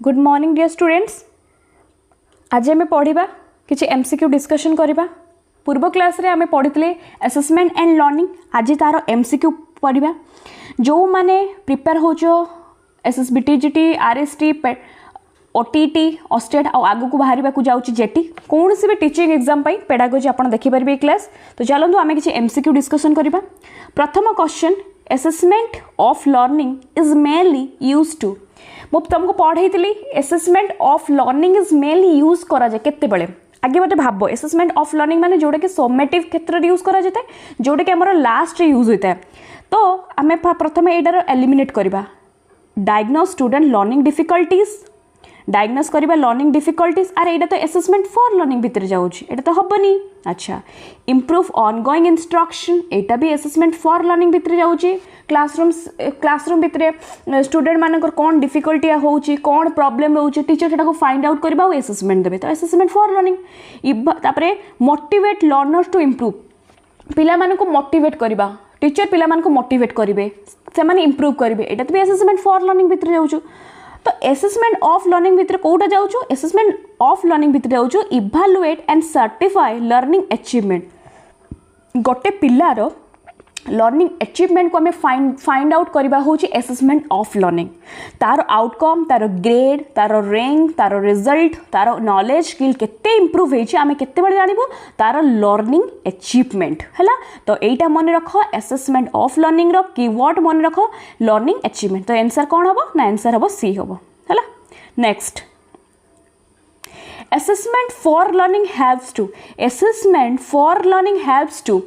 Good morning dear students. आज आम पढ़ा कि एमसीक्यू डिस्कशन करवा। पूर्व क्लास रे आम पढ़ी असेसमेंट एंड लर्निंग। आज तार एमसीक्यू पढ़ा। जो माने प्रिपेयर हो SSB TGT RST OTT Oersted आग को बाहर को जाऊँगी जेटी कौन सी भी टीचिंग एग्जाम पेडागोजी आप देखिपारे क्लास। तो चलते आम कि एमसीक्यू डिस्कशन करवा। प्रथम question assessment of learning is mainly use to. मुझे तुमको पढ़ाई assessment of learning is mainly use करा जाए केते बेले। आगे गोटे भाव असेसमेंट ऑफ लर्निंग माने जोटा कि समेटिव क्षेत्र में यूज करा जाता है, जोटा कि आमर लास्ट रे यूज होता है। तो आम प्रथम यार एलिमिनेट करवा। Diagnose student learning difficulties, diagnose करवा लर्निंग डिफिकल्टीज। आर एटा तो असेसमेंट फॉर लर्निंग भितर जाऊँगी, एटा तो हेनी। अच्छा, इम्प्रूव ऑनगोइंग इंस्ट्रक्शन, एटा भी असेसमेंट फॉर लर्निंग भितर जाऊँगी। क्लासरूम भितर स्टूडेंट मानकर कौन डिफिकल्टी होउची, कौन प्रॉब्लम रोचे, टीचर सेटा को फाइंड आउट करबा और असेसमेंट देबे। तो असेसमेंट फॉर लर्निंग। तापरे मोटिवेट लर्नर्स टू इम्प्रूव, पिला मान को मोटिवेट करबा। टीचर पिला मान को मोटिवेट करिवे, से माने इम्प्रूव करिवे, एटा तो भी असेसमेंट फॉर लर्निंग भितर जाउछु। तो असेसमेंट ऑफ लर्निंग भितर कोटा जाउछु, असेसमेंट ऑफ लर्निंग भितर जाउछु evaluate and certify learning achievement. गोटे पिलार लर्निंग अचीवमेंट को हमें फाइंड आउट करवा होची असेसमेंट ऑफ लर्निंग। तार आउटकम, तार ग्रेड, तार रैंक, तार रिजल्ट, तार नॉलेज स्किल केते इंप्रूव होईची आमे केते बळे जानिबो तार लर्निंग अचीवमेंट हैला। तो एटा मन रख असेसमेंट ऑफ लर्निंग रो कीवर्ड मन रख लर्निंग अचीवमेंट। तो आंसर कोन हबो ना, आंसर हबो सी हबो हैला। Next, assessment for learning helps to. Assessment for learning helps to.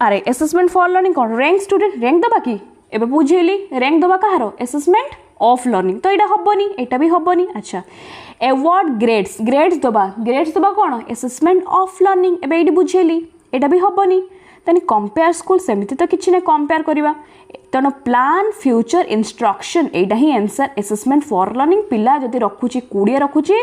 अरे असेसमेंट फॉर लर्निंग कौन, रैंक स्टूडेंट रैंक दबा कि एबे बुझेली रैंक दबा कहार असेसमेंट ऑफ लर्निंग। तो यहाँ हेनी, एटा भी हेनी। अच्छा, अवार्ड ग्रेड्स, ग्रेड्स दबा कौन असेसमेंट ऑफ लर्निंग। एबे ये बुझेली एटा भी हेनी। तेन कंपेयर स्कूल सेमती तो किसी ना कंपेयर करवा। तेणु plan future instruction Etah he answer assessment for learning. पिला जदि रखुची 20 रखुची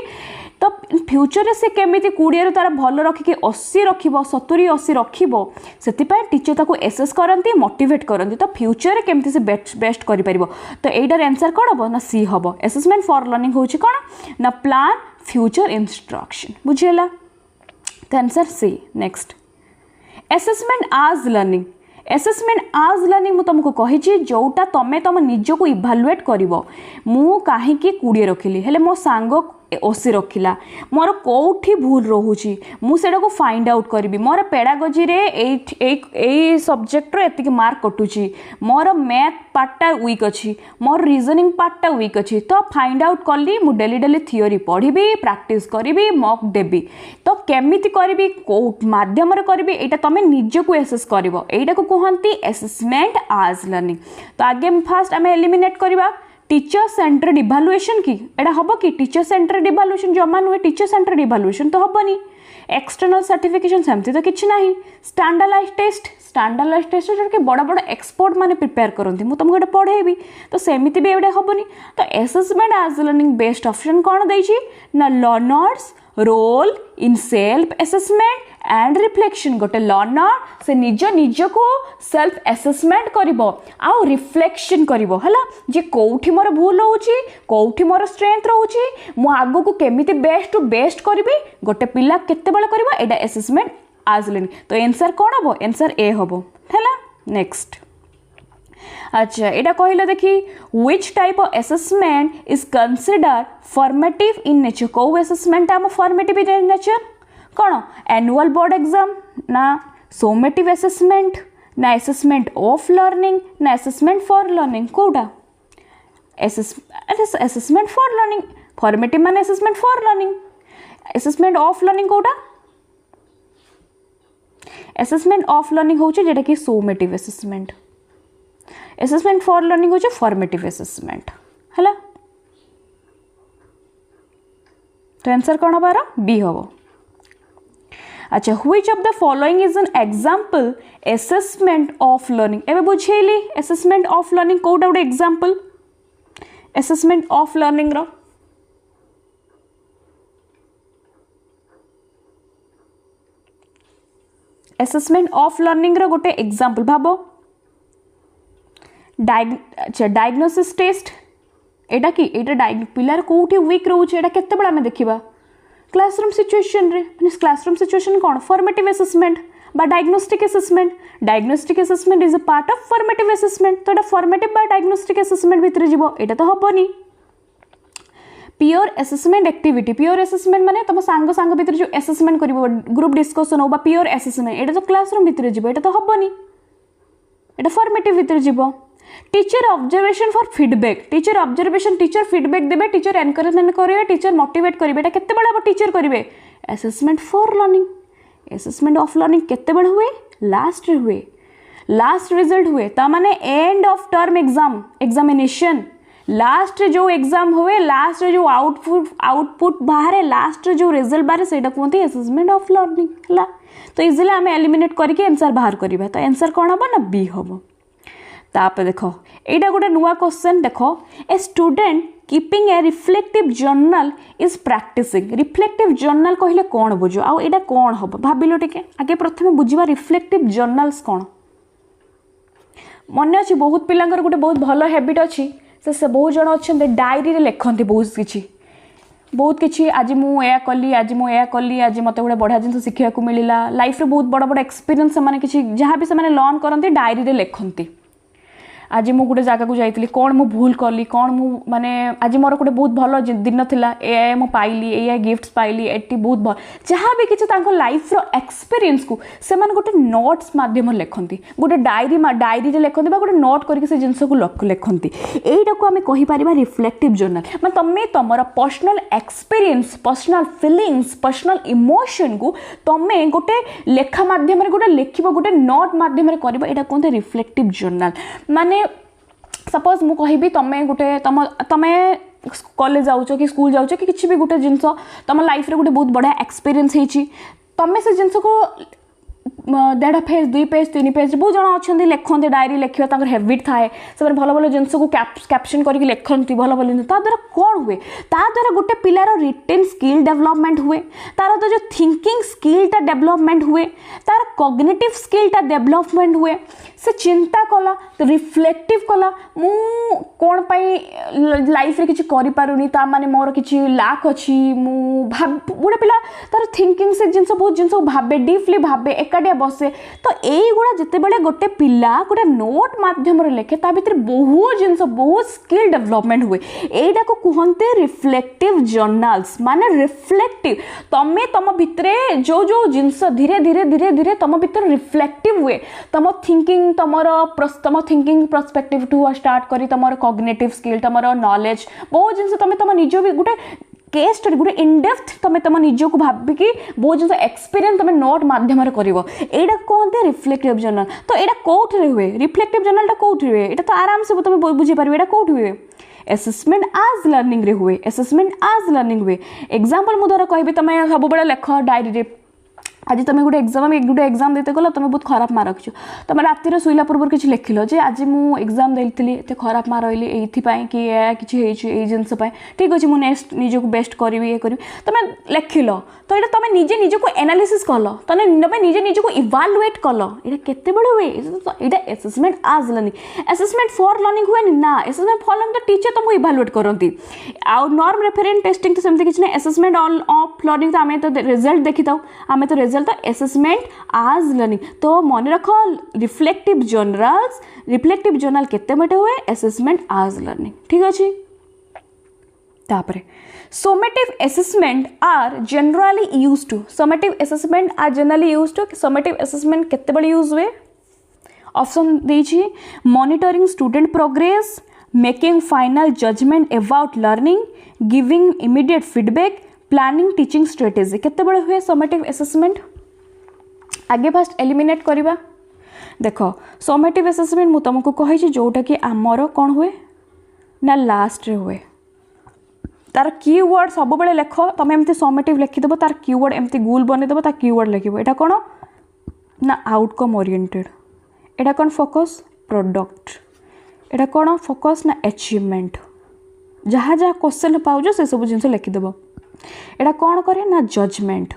तो फ्यूचर से केमी 20 तार भल रखिकी 80 रखिब, 70-80 रखिब। से टीचर ताको एसेस करती, मोटिवेट करती। तो फ्यूचर केमती से बेस्ट कर पार। तो एटार आंसर कौन हम ना सी हम। असेसमेंट फॉर लर्निंग होची कौन ना प्लान फ्यूचर इंस्ट्रक्शन। बुझीगला, तो answer C. Next, assessment as learning. Assessment as learning मुझे तुमको कही जोटा तुम तुम निजक इभालुएट कर। मु कहीं 20 रखिली हेले मो सांग 80 रखिला, मोर कौटी भूल रोची मुझे को फाइंड आउट करी। मोर पेडागोजी रे ए सब्जेक्ट एति मार्क कटुची, मोर मैथ पार्टा वीक अच्छी, मोर रीजनिंग पार्टा वीक अच्छी। तो फाइंड आउट कली मु डेली डेली थियोरी पढ़ी, प्रैक्टिस करी, मॉक देबी। तो केमिति करी को माध्यम करी एटा तुम निजक एसेस कर। एटा को कहती असेसमेंट आज लर्निंग। तो आगे फास्ट आम एलिमिनेट करवा टीचर सेंटर्ड इभालुएशन की एटा हम कि टीचर सेंटर्ड इभालुएशन जमा नुहे। टीचर सेंटर्ड इभालुएशन तो हेनी। एक्सटर्नल सर्टिफिकेशन सेमती तो किसी ना। स्टैंडर्डाइज टेस्ट, स्टैंडर्डाइज टेस्ट जो बड़ बड़ एक्सपर्ट मैंने प्रिपेयर करती, मुझे तुमको पढ़ेबी। तो सेमती भी एवडे हेनी। तो assessment as learning best option कौन देछि ना learner's role in self assessment and reflection. गोटे लर्नर से निज को सेल्फ असेसमेंट करिवो आउ रिफ्लेक्शन करिवो हला जे कोठी मोर भूल होउची, कोठी मोर स्ट्रेंथ रहउची, मु आगो को केमिति बेस्ट टू बेस्ट करबी। गोटे पिला केते बेला करिवो एटा असेसमेंट आज लर्निंग। तो आंसर कौन हबो, आंसर ए हबो हला। नेक्स्ट, अच्छा एटा कहला देखी which type of assessment is consider formative in nature. को असेसमेंट आम फॉर्मेटिव इन नेचर कौन एनुअल बोर्ड एग्जाम ना सोमेटिव असेसमेंट ना असेसमेंट ऑफ लर्निंग ना असेसमेंट फॉर लर्निंग। कोटा असेसमेंट फॉर लर्निंग फॉर्मेटिव माने assessment for learning. Assessment of learning कोटा assessment of learning होचे जेटा कि summative assessment. Assessment for learning होचे फॉर्मेटिव असेसमेंट हला। तो आंसर कौन हबार बी हम। अच्छा, which of the following is an example assessment of learning. एबे बुझेली असेसमेंट ऑफ लर्निंग कोटा गोटे एग्जांपल असेसमेंट ऑफ लर्निंग रो। असेसमेंट ऑफ लर्निंग रो गोटे एग्जांपल भाबो डायग्नोसिस टेस्ट, एटा कि एटा पिलार कोठी वीक रोचे एटा केते बेला में देखिबा क्लासरूम सिचुएशन रे माने क्लासरूम सिचुएशन कोन फॉर्मेटिव असेसमेंट बा diagnostic assessment is a part of formative assessment तो एटा फॉर्मेटिव बा डायग्नोस्टिक असेसमेंट भीतर जीवो एटा तो हबनी pure assessment activity pure assessment माने तुम सांग सांग भीतर जो असेसमेंट करिवो ग्रुप डिस्कशन हो बा प्योर असेसमेंट एटा तो क्लासरूम भीतर जीवो एटा तो हबनी एटा फॉर्मेटिव भीतर जीवो teacher observation for feedback teacher feedback देबे टीचर एनकरेजमेंट करिवे टीचर मोटिवेट करिवे एटा केते बेला टीचर करिवे assessment for learning assessment of learning केते बेला हुए लास्ट रे हुए लास्ट रिजल्ट हुए ता माने end of term examination last रे जो एग्जाम हुए लास्ट रे जो आउटपुट बाहर लास्ट रे जो रिजल्ट बाहर सेटा कहते असेसमेंट ऑफ लर्निंग हला तो इजिली आम एलिमिनेट करके आंसर बाहर करिबा तो आंसर कोन हबो ना बी हबो तापर देखो एटा गोटे नुआ क्वेश्चन देखो a student keeping a reflective journal is practising reflective journal कहले कौन बुझो आ एटा कौन हम भाविल टे आगे प्रथम बुझा रिफ्लेक्टिव जर्नल्स कौन मन अच्छी बहुत पिलांकर गोटे बहुत भल हैबिट अच्छी से बहुत जन अच्छा डायरी लिखते बहुत किसी आज मुझे कली आज आज मत गोटे बढ़िया जिन शिखा मिलला लाइफ रे बहुत बड़ बड़ एक्सपीरियंस से जहाँ भी से लर्न करते डायरी लिखती आज मु गोटे जगह को जाइली कौन मु भूल कली कौन मु माने आज मोर गोटे बहुत भल दिन थिला ए मु पाइली ए गिफ्ट्स पाइली एटी बहुत भल जहाँ भी किसी लाइफ रो एक्सपीरियंस को से गोटे नोट्स माध्यम लिखती गोटे डायरी लिखती गोटे नोट करके से जिनस को लिखती यहीटा को आम कहीपर रिफ्लेक्टिव जर्नल मैं तुम्हें तुम personal experience personal feelings personal emotion को तुम्हें गोटे लेखा मध्यम गोटे लिख गोटे नोट मध्यम कर कहते रिफ्लेक्टिव जर्नल माने सपोज मु कहि तमें गोटे तमें कॉलेज जाऊच कि स्कूल जाऊच कि किसी भी गोटे जिनस तुम लाइफ रे गोटे बहुत बढ़िया एक्सपीरियंस होती तमें से जिनस को 1.5 पेज 2 पेज 3 पेज बहुत जन अच्छा लिखते डायरी लिखा हैबिट थाए से भल भल जिनस को कैप्शन करके लिखती भल भल जिन द्वारा कौन हुए द्वारा गोटे पिलार रिटेन स्किल डेवलपमेंट हुए तार तो जो थिंकिंग स्किलटा डेवलपमेंट हुए तार कॉग्निटिव स्किलटा डेवलपमेंट हुए से चिंता कला रिफ्लेक्टिव कला मु कौन पाई लाइफ रे किछि करि पारुनी ता माने मोर किछि लाक अछि मु गोटे पिला तार थिंकिंग से जिनस बहुत जिनस भाबे डीपली भाबे एकाडिया बसे तो यही गुड़ा जिते बड़े गोटे पिला गोटे नोट माध्यम लिखे ता भीतर बहुत जिनस बहुत स्किल डेवलपमेंट हुए एटा को कहते रिफ्लेक्टिव जर्नल्स माने रिफ्लेक्टिव तमें तुम भितरे जो जो जिनस धीरे धीरे धीरे धीरे तुम भीतर रिफ्लेक्टिव हुए तुम थिंकिंग तुम थिंकिंग पर्सपेक्टिव टू स्टार्ट करी तुम कॉग्निटिव स्किल तुम नॉलेज बहुत जिनस तुम तुम निज भी गोटे केस स्टडी गोटे इनडेप्थ तुम तुम निज को भाविकी बहुत जिन एक्सपीरियंस तुम नोट मध्यम करा कहते रिफ्लेक्टिव जर्नल तो यहाँ कौटे हुए रिफ्लेक्टिव जर्नलटा कौटे हुए ये तो आराम से तुम बुझीपार यहाँ कौटे हुए असेसमेंट आज लर्निंग रे हुए असेसमेंट आज लर्निंग हुए एग्जांपल मु धर कहि तुम सब बड़े लेख डायरी रे आज तुम गोटे एग्जाम देते गल तुम बहुत खराब मार्क रखियो तुम रातिर शुईला पूर्व किसी लिखिल जे आज मु एग्जाम देती एत खराब मार्क रही ये कि किसी जिनस ठीक अच्छे मुझे नेक्स्ट निज को बेस्ट करी ये करी तुम लिखिल तो ये तुम निजे निज को एनालिसिस कल तुम निजे निज को इवालुएट कल ये केते बड़े हुए ये assessment as learning assessment for learning हुए ना असेसमेंट फॉर लर्निंग तो टीचर तुमको इवालुएट करती आउ नॉर्म रेफरेंट टेस्टिंग तो सेमती किसी ना असेसमेंट ऑफ लर्निंग तो आम तो रिजल्ट देखी था आम तो रिजल्ट तो असेसमेंट आज लर्निंग तो मन रख रिफ्लेक्टिव जर्नल केते बटे हुए असेसमेंट आज लर्निंग ठीक अच्छे तापरे summative assessment are generally used to summative assessment केते बड़े यूज हुए ऑप्शन देछि monitoring student progress making final judgement about learning giving immediate feedback planning teaching strategy केते बड़े हुए समेटिव असेसमेंट आगे फास्ट एलिमिनेट करवा देख समेटिव असेसमेंट मु तुमको कही जोटा कि आमर कौन हुए ना लास्ट रे हुए तार कीवर्ड सब बेले लेख तुम एमती समेटिव लिखिदेव तार कीवर्ड एमती गोल बनईदेव तार कीवर्ड लिखिब एटा कौन ना आउटकम ओरिएंटेड एटा कौन फोकस प्रोडक्ट एटा कौन फोकस ना अचीवमेंट जहाँ जहाँ क्वेश्चन पाउज से सब जिन लिखिदेव एटा कौन करे ना जजमेंट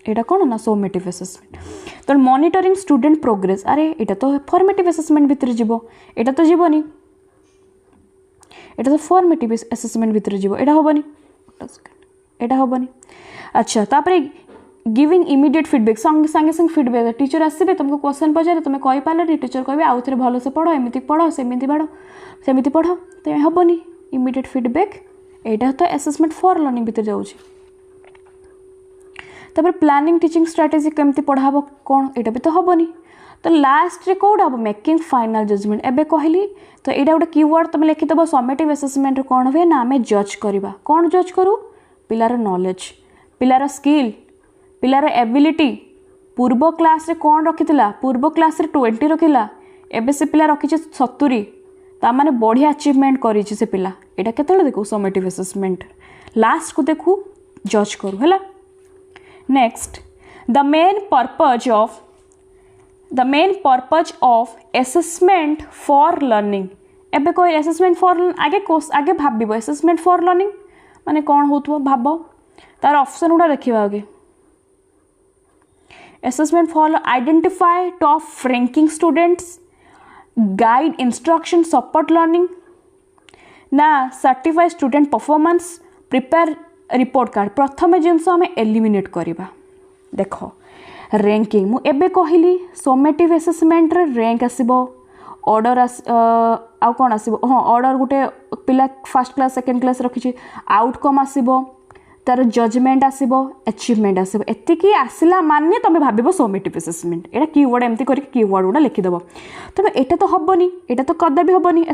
एटा कौन ना समेटिव असेसमेंट तो मॉनिटरिंग स्टूडेंट प्रोग्रेस अरे एटा तो फॉर्मेटिव असेसमेंट भितर जीवो एटा तो जीवनी एटा तो फॉर्मेटिव असेसमेंट भितर जीव एटा होबनी एटा होबनी अच्छा तापर गिविंग इमिडिएट फीडबैक संगे संगे संगे फीडबैक टीचर आसबे तुमको क्वेश्चन पचारे तुम कहि पारले टीचर कहबे आउ थे भल से पढ़ एमती पढ़ सेमती पढ़ तो हेबनी इमिडिएट फीडबैक एटा तो असेसमेंट फॉर लर्निंग भितर जाउछि तापर प्लानिंग टीचिंग स्ट्रेटेजी केमती पढ़ाबो कोन एटा भी तो हेबनी तो लास्ट रे कोड हम मेकिंग फाइनल जजमेंट एबे कहली तो एटा गोटे कीवर्ड तुम लिखिदेव समेटिव असेसमेंट कौन हुए ना आम जज करवा कौन जज करूँ पिलार नॉलेज पिलार स्किल पिलार एबिलिटी पूर्व क्लास रे कौन रखी पूर्व क्लास रे 20 रखिला एबे से पिला रखी 70 ता माने बढ़िया अचीवमेंट करी से पिला एटा केतले देखू समेटिव असेसमेंट लास्ट को देखू जज करू हैला next the main purpose of assessment for learning एबे कोई असेसमेंट फॉर आगे भाबिबो असेसमेंट फॉर लर्निंग माने कौन होतबो भाबो तार ऑप्शन गुडा देखिबा आगे assessment for identify top ranking students guide instruction support learning ना certify student performance prepare report card प्रथम जिनस आम एलिमिनेट करवा देख रैंकिंग मु एबे कहली समेटिव असेसमेंट रे रैंक आसीबो ऑर्डर आउ कौन आसीबो हाँ ऑर्डर गोटे पिला फर्स्ट क्लास सेकेंड क्लास रखी आउटकम आसीबो तार जजमेंट आसीबो अचीवमेंट आसीबो एतिकी आसिला माने तुम भाबिबो समेटिव असेसमेंट एटा कीवर्ड एमती करके कीवर्ड गुडा लिखिदेव तबे एटा तो हबनी एटा तो कदाबी हबनी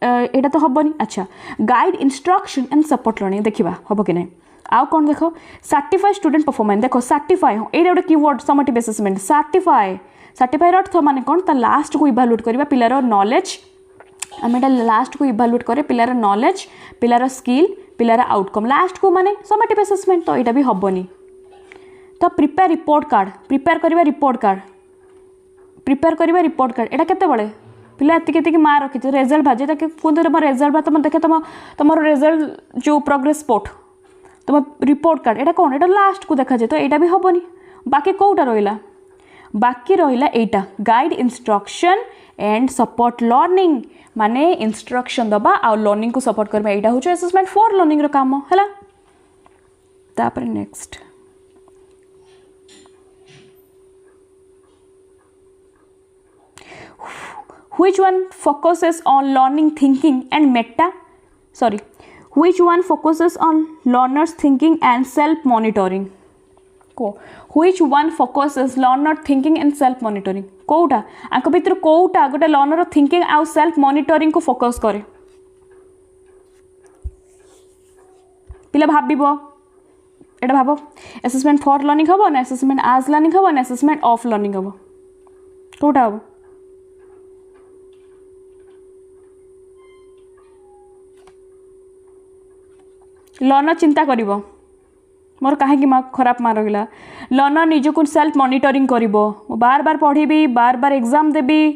एटा तो हबनी अच्छा guide instruction and support learning देखा हम कि नहीं आउ कौन देख सर्टिफाई स्टूडेंट परफॉर्मेंस देख सर्टिफाई हाँ ये गोटे कीवर्ड समेटिव असेसमेंट सर्टिफाई अर्थ माने कौन ता लास्ट को इभालुएट करवा पिलार नॉलेज आम एटा लास्ट को इभालुएट करे पिलार नॉलेज पिलार स्किल पिलार आउटकम लास्ट को माने समेटिव असेसमेंट तो यहाँ भी हबनी तो प्रिपेयर रिपोर्ट करवा रिपोर्ट कार्ड एटा केते बळे पिला एति मार्क रखी रेजल्ट भाजे कहते तुम रेजल्ट बा तुम देखे तुम रेजल्ट जो प्रोग्रेस रिपोर्ट तुम रिपोर्ट कार्ड एटा कौन एटा लास्ट को देखा जाए तो यहाँ भी हबनी बाकी कौटा रहा बाकी रहा एटा guide instruction and support learning माने इंस्ट्रक्शन दबा आ लर्निंग को सपोर्ट करबा एटा होचे असेसमेंट फॉर लर्निंग रो काम हैला तापर next which one focuses on learning thinking and which one focuses on learners thinking and self monitoring which one focuses learner thinking and self monitoring कोटा आंक भितर कोटा गोटे लर्नर थिंकिंग आउ सेल्फ मॉनिटरिंग को फोकस करे पिला भाबिबो एटा भाबो असेसमेंट फॉर लर्निंग हबो ना असेसमेंट आज लर्निंग हबो ना असेसमेंट ऑफ लर्निंग हबो कोटा हबो लर्नर चिंता करिबो मोर कहीं खराब मार्क रहा लर्नर निजक सेल्फ मॉनिटरिंग करिबो बार बार पढ़ी बार बार एग्जाम देबी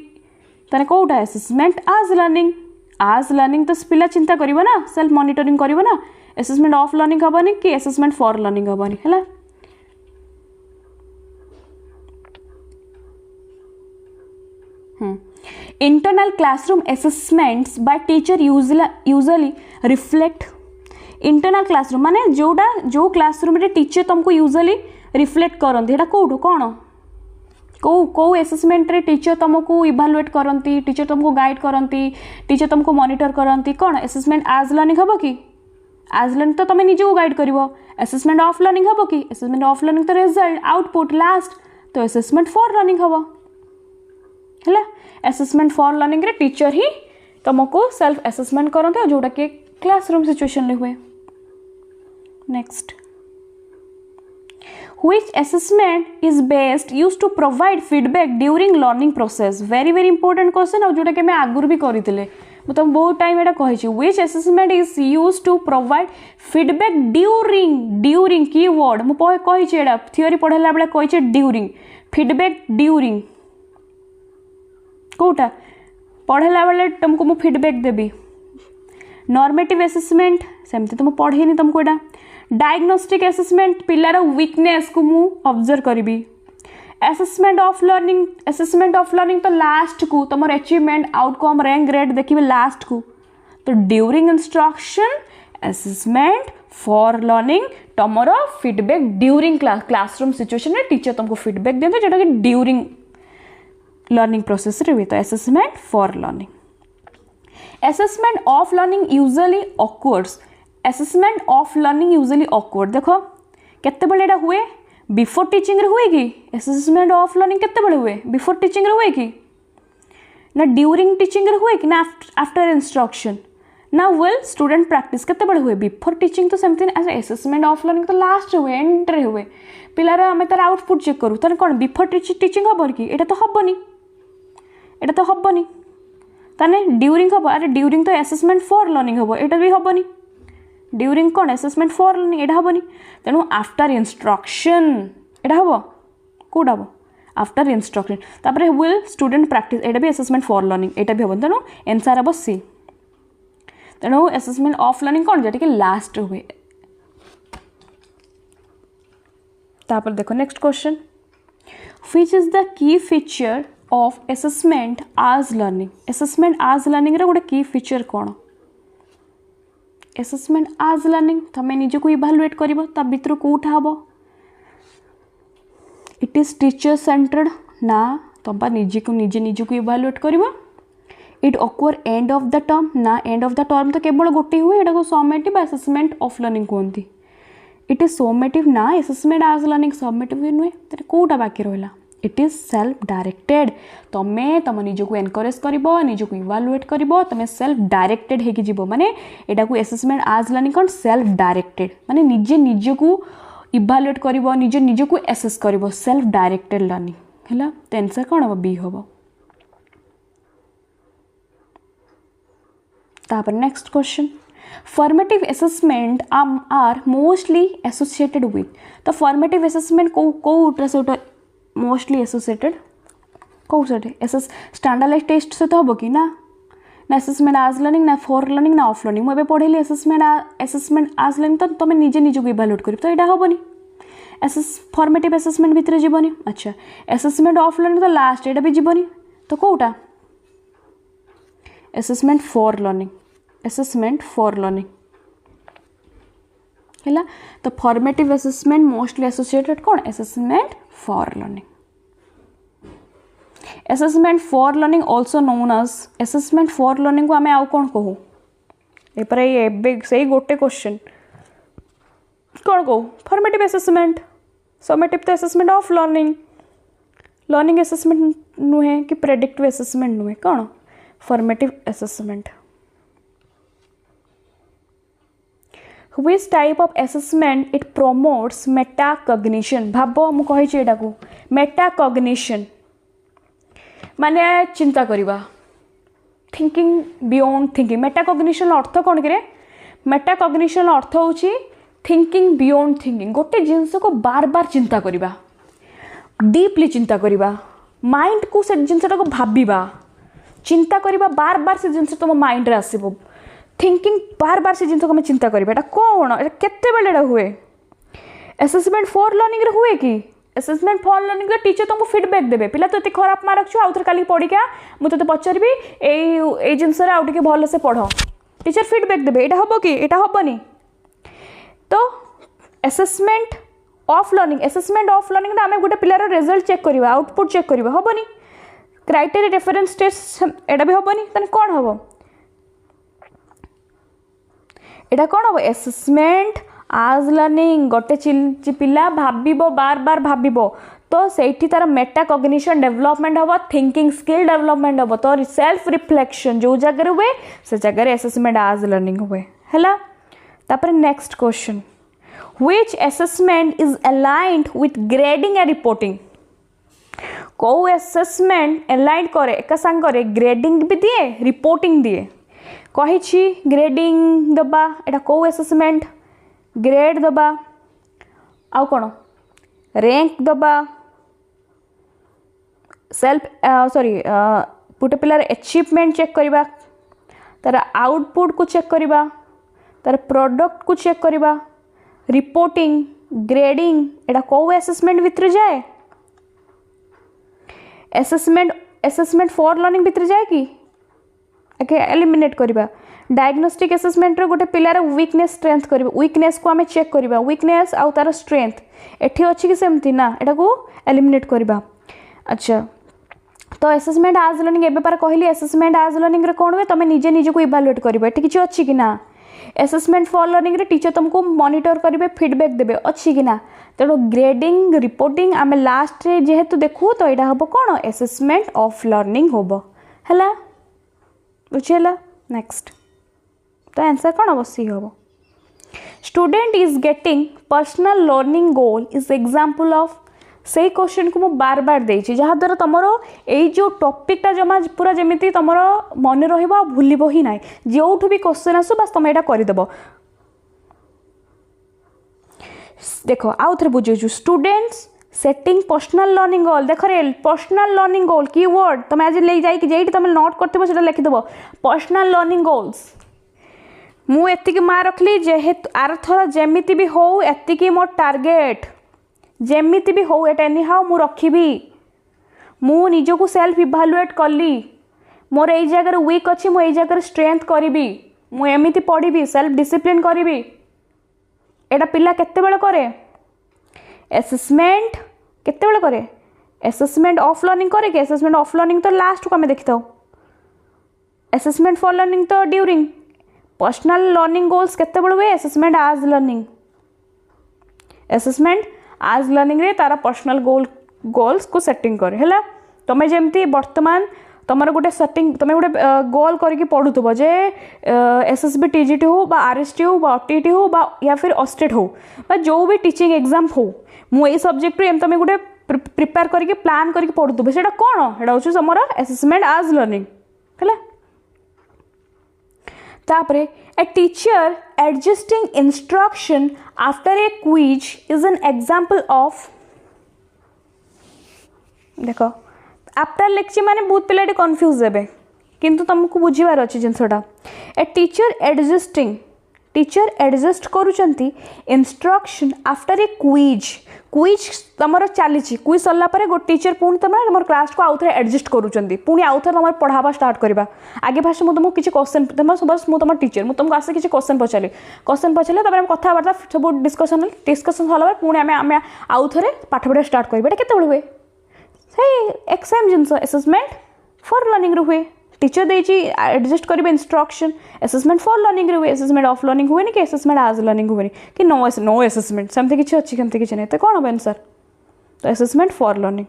ताने कोटा असेसमेंट आज लर्निंग तो पिला चिंता करिबो ना सेल्फ मॉनिटरिंग करिबो ना असेसमेंट ऑफ लर्निंग हबनी कि असेसमेंट फॉर लर्निंग हबनी हैला internal classroom assessments by teacher usually reflect internal classroom माने जोड़ा जो क्लासरूम रे टीचर तुमको यूजुअली रिफ्लेक्ट करंती एटा कोठो कोन को असेसमेंट रे टीचर तुमको इवैल्यूएट करंती टीचर तुमको गाइड करंती टीचर तुमको मॉनिटर करंती कोन असेसमेंट आज लर्निंग हबो कि आज लर्निंग तो तुम निजे गाइड करिवो असेसमेंट ऑफ लर्निंग हबो कि असेसमेंट ऑफ लर्निंग तो रिजल्ट आउटपुट लास्ट तो असेसमेंट फॉर लर्निंग हबो हैला असेसमेंट फॉर लर्निंग रे टीचर ही तुमको सेल्फ असेसमेंट करंती जोटा के क्लासरूम सिचुएशन रे हुए next which assessment is best used to provide feedback during learning process very important question और जोटा के मैं आगुर भी करितले मैं तुम बहुत टाइम एटा कहि छी which assessment is used to provide feedback during keyword मु कहि छी एटा थ्योरी पढला बेला कहि छी during feedback during कोटा पढला बेला तुमको मु फीडबैक देबी नॉर्मेटिव असेसमेंट सेमती तुम पढ़ेनी तुमको एटा डायग्नोस्टिक असेसमेंट पिलार वीकनेस को मु ऑब्जर्व करी असेसमेंट ऑफ लर्निंग तो लास्ट को तुम अचीवमेंट आउटकम रैंक ग्रेड देखिए लास्ट को तो during instruction assessment for learning तुमर फीडबैक ड्यूरिंग क्लासरूम सिचुएशन में टीचर तुमको फीडबैक दिखाते जोटा कि ड्यूरिंग लर्निंग प्रोसेस रे हुए तो assessment for learning assessment of learning usually occurs assessment of learning usually occur देखो केते बेले एटा हुए बिफोर टीचिंग रे हुए कि असेसमेंट ऑफ लर्निंग केते बेले हुए बिफोर टीचिंग रे हुए कि ना ड्यूरिंग टीचिंग रे हुए कि ना आफ्टर इंस्ट्रक्शन ना वेल स्टूडेंट प्रैक्टिस केते बेले हुए बिफोर टीचिंग तो सेमथिंग एज असेसमेंट ऑफ लर्निंग तो लास्ट हुए एंड रे हुए पिलार आमे तार आउटपुट चेक करू तार कोन बिफोर टीचिंग हबो कि एटा तो हबनी ताने ड्यूरिंग हम अरे ड्यूरिंग तो असेसमेंट फॉर लर्निंग हम एटा भी हबनी ड्यूरिंग कौन असेसमेंट फॉर लर्निंग एटा हबनी तेणु आफ्टर इंस्ट्रक्शन एटा हम कौटा हम आफ्टर इंस्ट्रक्शन तापर विल स्टूडेंट प्रैक्टिस एटा भी असेसमेंट फॉर लर्निंग एटा भी हम तेणु आंसर हम सी तेणु असेसमेंट ऑफ लर्निंग कौन जोटा कि लास्ट हुए तापर देखो next question which is the key feature of assessment as learning रे गोटे की फीचर कौन असेसमेंट आज लर्निंग तमें निजको इभालुएट करिवो ता भितर कोठा हबो इट इज टीचर सेंटर्ड ना तबा निजको इभालुएट करिवो it occur end of the term ना एंड ऑफ द टर्म तो केवल गोटे हुए एटा को समेटिव असेसमेंट ऑफ लर्निंग कहती इट इज समेटिव ना असेसमेंट आज लर्निंग समेटिव नुहे तेरे कोटा बाकी रहा इट इज सेल्फ डायरेक्टेड तमें तुम निजको एनकरेज कर निजको इवालुएट कर तुम सेल्फ डायरेक्टेड हो माने एटा को असेसमेंट आज लर्निंग कौन सेल्फ डायरेक्टेड माने निजे निजको इवालुएट कर निजे निजको एसेस कर सेल्फ डायरेक्टेड लर्निंग है तो आंसर कौन हम बी हम तापर next question formative assessment are mostly associated with तो फॉर्मेटिव असेसमेंट कोट्रे से मोस्टली एसोसिएटेड कौ से स्टैंडर्डाइज टेस्ट सहित हम कि ना असेसमेंट आज लर्निंग ना फॉर लर्निंग ना ऑफ लर्निंग मुझे पढ़ेली असेसमेंट आज लर्निंग तो तुम निजे निजको इवालुएट कर तो यहाँ हेनी फॉर्मेटिव असेसमेंट भितर जीवनी अच्छा असेसमेंट ऑफ लर्निंग तो लास्ट यहाँ भी जीवनी तो कौटा असेसमेंट फॉर लर्निंग है तो फॉर्मेटिव असेसमेंट मोस्टली एसोसिएटेड कौन assessment for learning assessment for learning also known as assessment for learning को आम आउ कौन कहू से गोटे क्वेश्चन कौन कहू फॉर्मेटिव असेसमेंट समेटिव तो असेसमेंट ऑफ लर्निंग असेसमेंट नुहे कि प्रेडिक्टिव असेसमेंट नुहे कौन formative assessment Which type of assessment it promotes metacognition भाव मु कही एटा को metacognition माने चिंता करिबा थिंकिंग बियॉन्ड थिंकिंग मेटाकॉग्निशन अर्थ कौन करे मेटाकॉग्निशन अर्थ होची थिंकिंग बियॉन्ड थिंकिंग गोटे जिनस को बार बार चिंता करिबा डीपली चिंता करिबा माइंड को से जिनसटा को भाबिबा चिंता करिबा बार बार से जिनस तुम माइंड रे आसीबो थिंकिंग बार बार से जिन को चिंता करें कौन केते बेले हुए असेसमेंट फॉर लर्निंग हुए कि असेसमेंट फॉर लर्निंग टीचर तुमको फीडबैक देबे पिला तो खराब मार्क छु आउथर काली पढ़ी क्या मुझे पचारि ए जिनस आउ टिके भल से पढ़ टीचर फीडबैक देबे एटा हबो कि एटा हबनी तो असेसमेंट ऑफ लर्निंग आम गोटे पिलार रिजल्ट चेक करवा आउटपुट चेक करवा हबनी क्राइटेरिया रेफरेंस टेस्ट एटा भी हबनी तने कौन हबो एटा कौन हम असेसमेंट आज लर्निंग गोटे पिला भाबिबो बार बार भाबिबो तो सेठी तार मेटाकॉग्निशन डेवलपमेंट हम थिंकिंग स्किल डेवलपमेंट हम तो सेल्फ रिफ्लेक्शन जो जगह हुए से जगह असेसमेंट आज लर्निंग हुए है तापर next question which assessment is aligned with grading and reporting कौ असेसमेंट अलाइन्ड करे एक सांगरे ग्रेडिंग भी दिए रिपोर्टिंग दिए कही ग्रेडिंग दबा एटा कौ असेसमेंट ग्रेड दबा आउ कौन रैंक दबा सेल्फ सॉरी गोटे पिलार अचीवमेंट चेक करवा तार आउटपुट को चेक करवा तार प्रोडक्ट को चेक करवा रिपोर्टिंग ग्रेडिंग एटा कौ असेसमेंट भितर जाए असेसमेंट फॉर लर्निंग भितर जाए कि एलिमिनेट करवा डायग्नोस्टिक असेसमेंट रे गोटे पिलार वीकनेस स्ट्रेंथ करबा वीकनेस को आमे चेक करबा वीकनेस आउ तार स्ट्रेंथ एठी अछि कि सेमती ना एटा को एलिमिनेट करबा। अच्छा तो असेसमेंट आज लर्निंग एबे पर कहली असेसमेंट आज लर्निंग रे कोन हुए तमे निजे निजे को इवैल्यूएट करबा एठी किछ अछि कि ना। असेसमेंट फॉर लर्निंग रे टीचर तुमको मॉनिटर करेंगे फीडबैक देबे अच्छी कि ना तेणु ग्रेडिंग रिपोर्टिंग आम लास्ट रे जेहेतु देखू तो यहाँ हम कौन असेसमेंट ऑफ लर्निंग हम है बुझेगा। नेक्स्ट तो आंसर कौन बसी हम student is getting personal learning goal is example of से क्वेश्चन को मुझे बार बार देछि जहाँ द्वारा तुमर यही जो टॉपिकटा जमा पूरा जमी तुम मन रहा भूल ही ना जो भी क्वेश्चन आसू बस तुम यहाँ करदेव। देख आउ थे बुझे स्टूडेंट्स सेटिंग पर्सनल लर्निंग गोल देख रे पर्सनल लर्निंग गोल कीवर्ड तुम आज ले जाइए तुम नोट करते लिखिदेव पर्सनल लर्निंग गोल्स मुझे माँ रखली जेहेतु आर थर जमी भी हो एति मोर टार्गेट जेमिति भी हो एट एनी हाउ मु रखी मु निजको सेल्फ इभालुएट कली मोर यही जगह वीक अच्छी मुझे जगह स्ट्रेंथ करी मु एमती पढ़ी सेल्फ डिसिप्लिन करी एटा पिला केते बेले करे असेसमेंट केते बेले करे असेसमेंट ऑफ लर्निंग करे कि असेसमेंट ऑफ लर्निंग तो लास्ट को आम देखी था असेसमेंट फॉर लर्निंग तो ड्यूरिंग पर्सनल लर्निंग गोल्स केते बेले हुए assessment as learning assessment as learning रे तारा पर्सनल गोल्स को सेटिंग करे है तुम्हें जमती बर्तमान तुम गोटे सेटिंग तुम गोटे गोल करके पढ़ुव जे एसएसबी टीजीटी हो बा आरएसटी हो बा ओटीटी हो बा या फिर ऑस्टेट हो बा जो भी टीचिंग एग्जाम हो मुझे सब्जेक्ट रे तुम गोटे प्रिपेयर करके प्लान करके पढ़ुव से कौन है तुम असेसमेंट आज लर्निंग है। तापरे a teacher adjusting instruction after a quiz is an example of देखो आफ्टर लेक्चर माने बहुत पिला कन्फ्यूज हे किंतु तुमको बुझीबार अच्छी जिनसटा ए टीचर एडजस्ट करुचंती इंस्ट्रक्शन आफ्टर ए क्विज तुम चली क्विज सरला गो टीचर पुणी तुम क्लास को आउ थे एडजस्ट करुचंती पुणी आउ थे तुम पढ़ावा स्टार्ट करवा आगे फास्ट मुझे तुमको किसी क्वेश्चन तुम तुम टीचर मुझे तुमको आसे किसी क्वेश्चन पचारे तुम कथबार्ता सब डिस्कसन सरला पुणी आम आउ थे पाठ पढ़ा स्टार्ट करवा केत हुए से एक same genus assessment for learning हुए टीचर देची एडजस्ट करेंगे इंस्ट्रक्शन असेसमेंट फॉर लर्निंग हुए असेसमेंट ऑफ लर्निंग हुए कि असेसमेंट आज लर्निंग हुए कि नो असेसमेंट सेमती किसी अच्छी केमती किसी नहीं तो कौन हम आंसर तो assessment for learning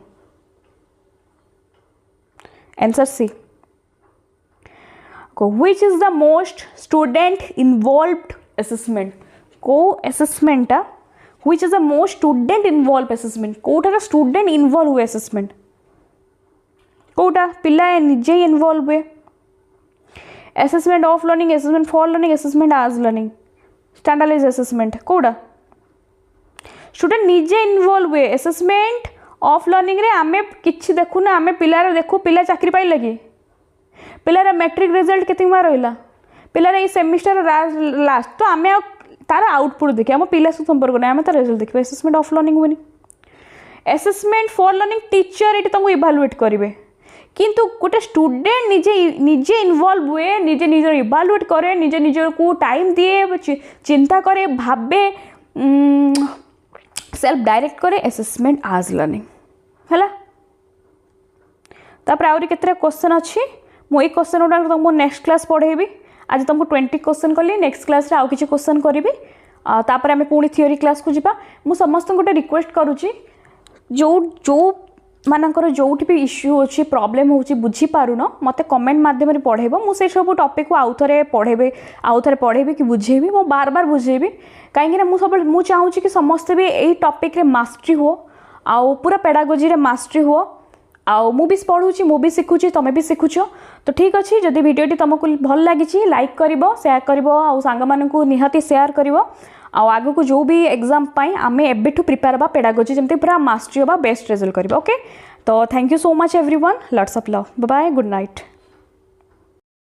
answer C को which is the most student involved assessment को assessment which is the most student involve assessment कोटार स्टूडेंट इन्वॉल्व हुए असेसमेंट कोटा पिला निजे इन्वॉल्व हुए assessment of learning assessment for learning assessment as learning standardize assessment कोटा student निजे involve हुए असेसमेंट ऑफ लर्निंग रे आमे किछि देखु ना आमे पिलार देखु पिला चाकरी पाइला कि पिलार मैट्रिक रिजल्ट केते मार रहिला पिलार ए सेमिस्टर लास्ट तो आमे तार आउटपुट देखि हम पिला से संपर्क नै आमे तार रिजल्ट देखि असेसमेंट ऑफ लर्निंग हुएनी असेसमेंट फॉर लर्निंग टीचर एटी तुमको इवैल्यूएट करिवे किंतु गोटे स्टूडेंट निजे इन्वॉल्व हुए निजे निजर इवैल्यूएट करे निजे निजर को टाइम दिए चिंता करे भाबे सेल्फ डायरेक्ट करे असेसमेंट आज लर्निंग है। तापर आउरी केतरा क्वेश्चन अच्छी मुझे क्वेश्चन गुड़ा तुमको नेक्स्ट क्लास पढ़ेबी आज तुमको 20 क्वेश्चन कली नेक्स्ट क्लास रे आउ किछि क्वेश्चन करी तापर आमे पुणी थियोरी क्लास को जिबा मु समस्त गोटे रिक्वेस्ट करूची जो मानकर जो भी इश्यू अच्छी प्रोब्लेम होची बुझी पारुन मते कमेंट माध्यम पढ़ेब मुझे सब टॉपिक को आउ थे पढ़ेबी कि बुझेबी मो बार बार बुझेबी कहीं मु चाहूँगी कि समस्ते भी यही टॉपिक रे मास्टरी हो आउ पूरा पेडागोजी रे मास्टरी हो आउ मु भी पढ़ुची मु भी शिखुची तुम भी शिखुच तो ठीक अच्छे जदि भिडियोटी तुमको भल लगी लाइक कर शेयर कर आउ सांग मानू निहाती शेयर कर आगु को जो भी एग्जाम आम एबेठू प्रिपेयर बा पेडागोजी जमती पूरा मास्टरी होगा बेस्ट रिजल्ट करवा ओके तो thank you so much everyone lots of love bye bye good night.